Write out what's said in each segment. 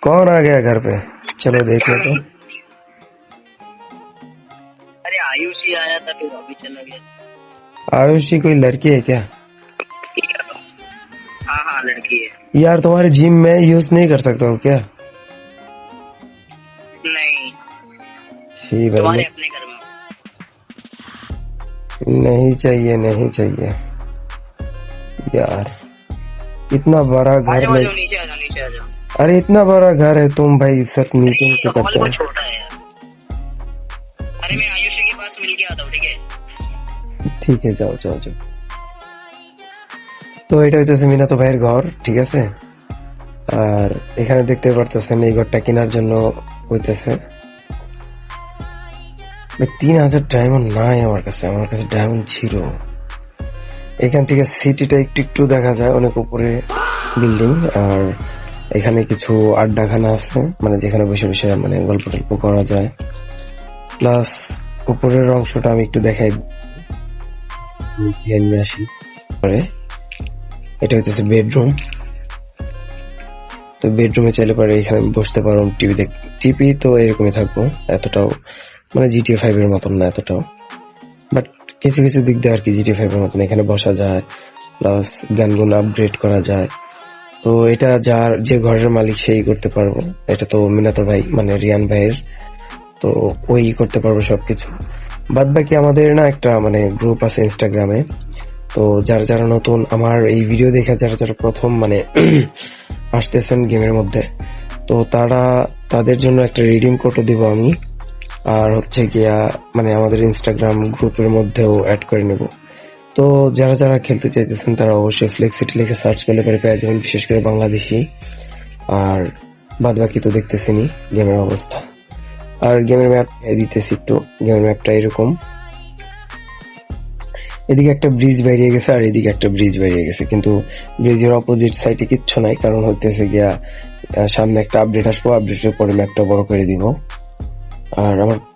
कौन आ गया घर पे? चलो देखने तो। अरे आयुष ही आया था फिर अभी चला गया। आयुषी कोई लड़की है क्या? हाँ हाँ लड़की है। यार तुम्हारे जिम में यूज नहीं कर सकता हूँ क्या? नहीं छी भाई, तुम्हारे अपने घर में। नहीं चाहिए, नहीं चाहिए यार। इतना बड़ा आ घर जाओ में, नीचे आ जाओ नीचे आ जाओ। अरे इतना बड़ा घर है, तुम भाई सब नीचे नीचे हॉल करते वो हो। छोटा है यार। अरे मैं आयुषी के पास मिल के आता हूँ, ठीक है? ঠিক আছে, যাও যাও যাও। তো এটা হইতেছে মিনাতো ভাইয়ের ঘর, ঠিক আছে। আর এখানে দেখতে পারতেছেন এই ঘরটা কেনার জন্য হইতেছে 3000 ডায়মন্ড নাই আমার কাছে, আমার কাছে ডায়মন্ড ছিল। এখান থেকে সিটিটা একটু একটু দেখা যায়, অনেক উপরে বিল্ডিং। আর এখানে কিছু আড্ডাখানা আছে, মানে যেখানে বসে বসে মানে গল্প টল্প করা যায়। প্লাস উপরের অংশটা আমি একটু দেখাই দিয়ে নিয়ে আসি। পরে এটা হচ্ছে বেডরুম। তো বেডরুমে চাইলে পরে এখানে বসতে পারো, টিভি তো এরকমই থাকবো, এতটাও মানে জিটিএ 5 এর মতন না এতটাও, বাট কিছু কিছু দিক দিয়ে আর কি জিটিএ 5 এর মতন এখানে বসা যায়। প্লাস গানগুন আপগ্রেড করা যায়। তো এটা যার যে ঘরের মালিক সেই করতে পারবো। এটা তো মিনাতো ভাই মানে রিয়ান ভাইয়ের, তো ওই করতে পারবো সবকিছু। বাদ বাকি আমাদের না একটা মানে গ্রুপ আছে ইনস্টাগ্রামে। তো যারা যারা নতুন আমার এই ভিডিও দেখে যারা যারা প্রথম মানে আসতেছেন গেমের মধ্যে, তো তাদের জন্য একটা রিডিম কোডও দিব আমি। আর হচ্ছে গিয়া মানে আমাদের ইনস্টাগ্রাম গ্রুপের মধ্যেও অ্যাড করে নেব। তো যারা যারা খেলতে চাইতেছেন তারা অবশ্যই ফ্লেক্সিটি লিখে সার্চ করলে পরে পেয়ে যাবেন, বিশেষ করে বাংলাদেশি। আর বাদ বাকি তো দেখতেছিনি গেমের অবস্থা। আর গেমের ম্যাপ দিতেছি একটু। গেমের ম্যাপটা এরকম, এদিকে একটা ব্রিজ বেরিয়ে গেছে আর এদিকে একটা ব্রিজ বেরিয়ে গেছে, কিন্তু ব্রিজের অপোজিট সাইডে কিচ্ছু নাই, কারণ হইতেছে গিয়া সামনে একটা আপডেট আসবো, আপডেটের পরে ম্যাপটা বড় করে দিব।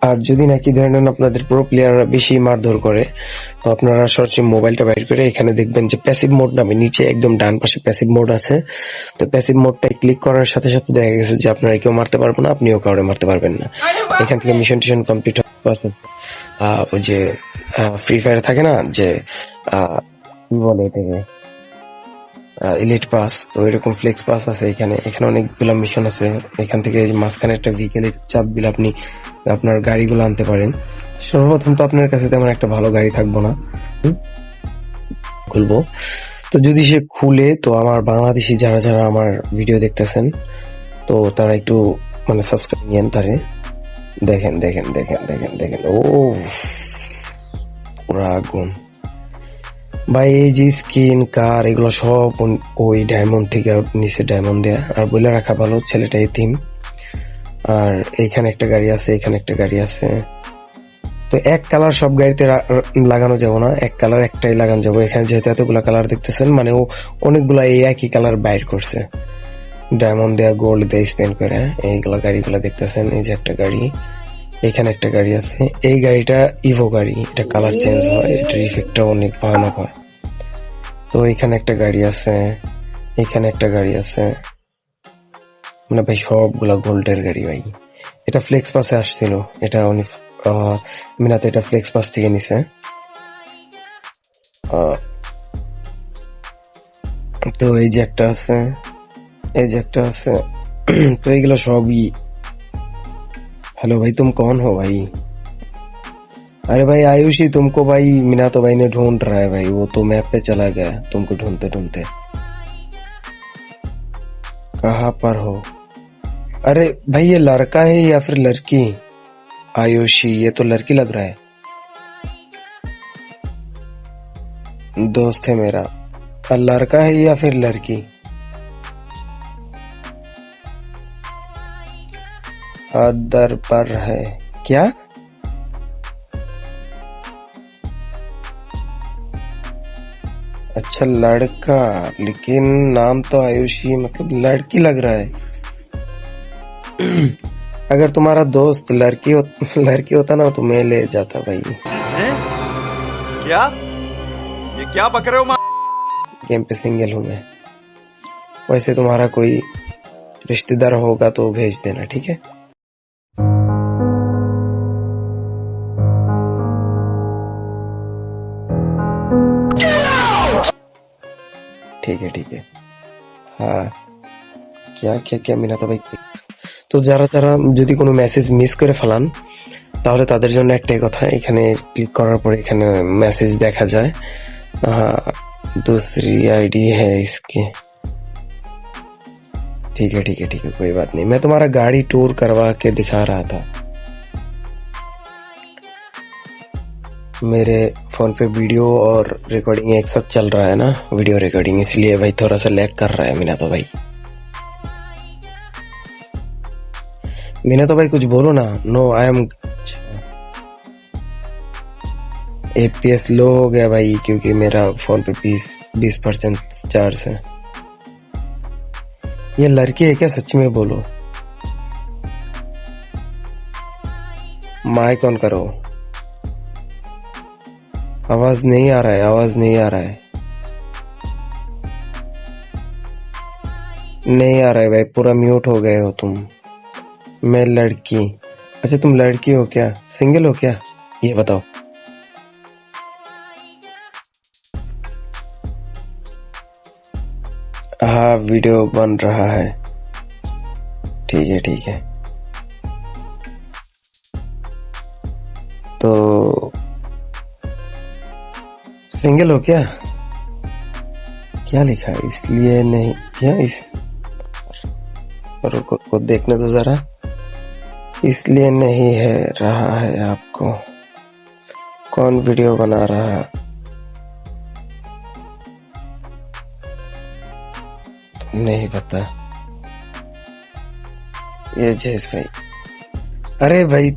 আর যদি নাকি ধরে নেন আপনাদের প্রো প্লেয়াররা বেশি মারধর করে, তো আপনারা সরাসরি মোবাইলটা বাইর করে এখানে দেখবেন যে প্যাসিভ মোড নামে নিচে একদম ডান পাশে প্যাসিভ মোড আছে। তো প্যাসিভ মোডটাই ক্লিক করার সাথে সাথে দেখা গেছে যে আপনারা কেউ মারতে পারবেন না, আপনিও কাউরে মারতে পারবেন না। এখান থেকে মিশন টিশন কমপ্লিট ওই যে ফ্রি ফায়ার থাকে না যে কি বলে এটাকে ইলিট পাস, তো এরকম ফ্লেক্স পাস আছে এখানে। এখানে অনেকগুলো মিশন আছে। এখান থেকে মাঝখানে একটা ভেহিকেলের চাপ দিলে আপনি আপনার গাড়িগুলো আনতে পারেন। সর্বপ্রথম তো আপনার কাছে তেমন একটা ভালো গাড়ি থাকবো না, খুলবো। তো যদি সে খুলে, তো আমার বাংলাদেশি যারা যারা আমার ভিডিও দেখতেছেন, তো তারা একটু মানে সাবস্ক্রাইব নিয়েন তারে। দেখেন দেখেন দেখেন দেখেন দেখেন, ও পুরা আগুন ভাই। এই যে স্কিন কার এগুলো সব ওই ডায়মন্ড থেকে নিচে ডায়মন্ড দেয়া। আর বলে রাখা ভালো ছেলেটা এতিম। আর এইখানে একটা গাড়ি আছে, এখানে একটা গাড়ি আছে। তো এক কালার সব গাড়িতে লাগানো যাবো না, এক কালার একটাই লাগানো যাবো। এখানে যেহেতু এতগুলা কালার দেখতেছেন, মানে ও অনেকগুলা এই একই কালার বাইর করছে ডায়মন্ড দেয়া, গোল্ড দিয়ে স্পেন্ড করে। এইগুলা গাড়িগুলা দেখতেছেন, এই যে একটা গাড়ি, এখানে একটা গাড়ি আছে। এই গাড়িটা ইভো গাড়ি, এটা কালার চেঞ্জ হয়, এটার ইফেক্টটা অনেক ভয়ানক হয়। তো এখানে একটা গাড়ি আছে, এখানে একটা গাড়ি আছে, মানে ভাই সবগুলা গোল্ডের গাড়ি ভাই। এটা ফ্লেক্স পাসে আসছিল, এটা অনেক মিনাতে এটা ফ্লেক্স পাস থেকে নিছে। তো এই যে একটা আছে, এই যে একটা আছে। তো এইগুলো সবই। हेलो भाई, तुम कौन हो भाई? अरे भाई आयुषी, तुमको भाई मिनातो भाई ने ढूंढ रहा है भाई, वो तो मैप पे चला गया तुमको ढूंढते ढूंढते। कहाँ पर हो? अरे भाई ये लड़का है या फिर लड़की? आयुषी, ये तो लड़की लग रहा है। दोस्त है मेरा। लड़का है या फिर लड़की? अदर पर है क्या? अच्छा लड़का, लेकिन नाम तो आयुषी मतलब लड़की लग रहा है। अगर तुम्हारा दोस्त लड़की होता ना तो मैं ले जाता भाई। क्या? ये क्या बक रहे हो? गेम पे सिंगल हूँ मैं। वैसे तुम्हारा कोई रिश्तेदार होगा तो भेज देना, ठीक है? ठीक है। हाँ, क्या क्या क्या মিনাতো ভাই, তো যারা যারা যদি কোনো মেসেজ মিস করে ফেলান তাহলে তাদের জন্য একটাই কথা, এখানে ক্লিক করার পরে এখানে मैसेज देखा जाए। हाँ, दूसरी आईडी है इसकी। ठीक है, कोई बात नहीं। मैं तुम्हारा गाड़ी टूर करवा के दिखा रहा था। मेरे फोन पे वीडियो और रिकॉर्डिंग एक साथ चल रहा है ना, वीडियो रिकॉर्डिंग, इसलिए भाई थोड़ा सा लैग कर रहा है मिनातो भाई। मिनातो भाई कुछ बोलो ना। नो आई एम एपीएस लो हो गया भाई, क्योंकि मेरा फोन पे 20% चार्ज है। ये लड़की है क्या, सच में बोलो। माइक ऑन करो। आवाज नहीं आ रहा है। नहीं आ रहा है भाई, पूरा म्यूट हो गए हो तुम। मैं लड़की। अच्छा तुम लड़की हो क्या, सिंगल हो क्या, ये बताओ। हाँ वीडियो बन रहा है। ठीक है। तो सिंगल हो क्या लिखा है, इसलिए नहीं क्या, इस रुको को देखने तो जरा। इसलिए नहीं है रहा है आपको। कौन वीडियो बना रहा है, नहीं पता। ये जैस भाई, अरे भाई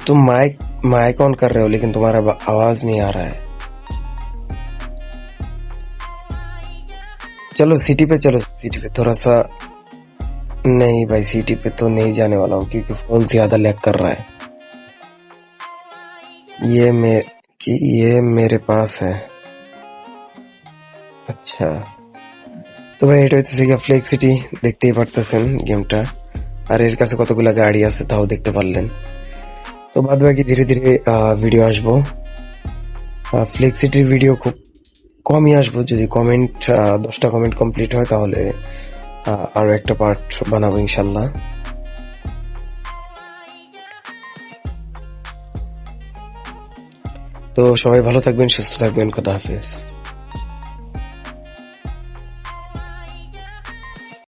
तुम माइक ऑन कर रहे हो लेकिन तुम्हारा आवाज नहीं आ रहा है। चलो सिटी पे थोड़ा सा। नहीं भाई सिटी पे तो नहीं जाने वाला हूँ, क्योंकि फोन ज्यादा लैग कर रहा है। ये मेरे पास है। अच्छा তো ভাই এটা হচ্ছে গিয়ে ফ্লেক্স সিটি, দেখতেই পারতেছেন গেমটা। আর এর কাছে কতগুলা গাড়ি আছে তাও দেখতে পারলেন। তো বাদ বাকি ধীরে ধীরে ভিডিও আসবো। ফ্লেক্স সিটির ভিডিও খুব কমই আসবো, যদি 10টা কমেন্ট কমপ্লিট হয় তাহলে আরো একটা পার্ট বানাবো ইনশাল্লাহ। তো সবাই ভালো থাকবেন, সুস্থ থাকবেন, খোদা হাফেজ।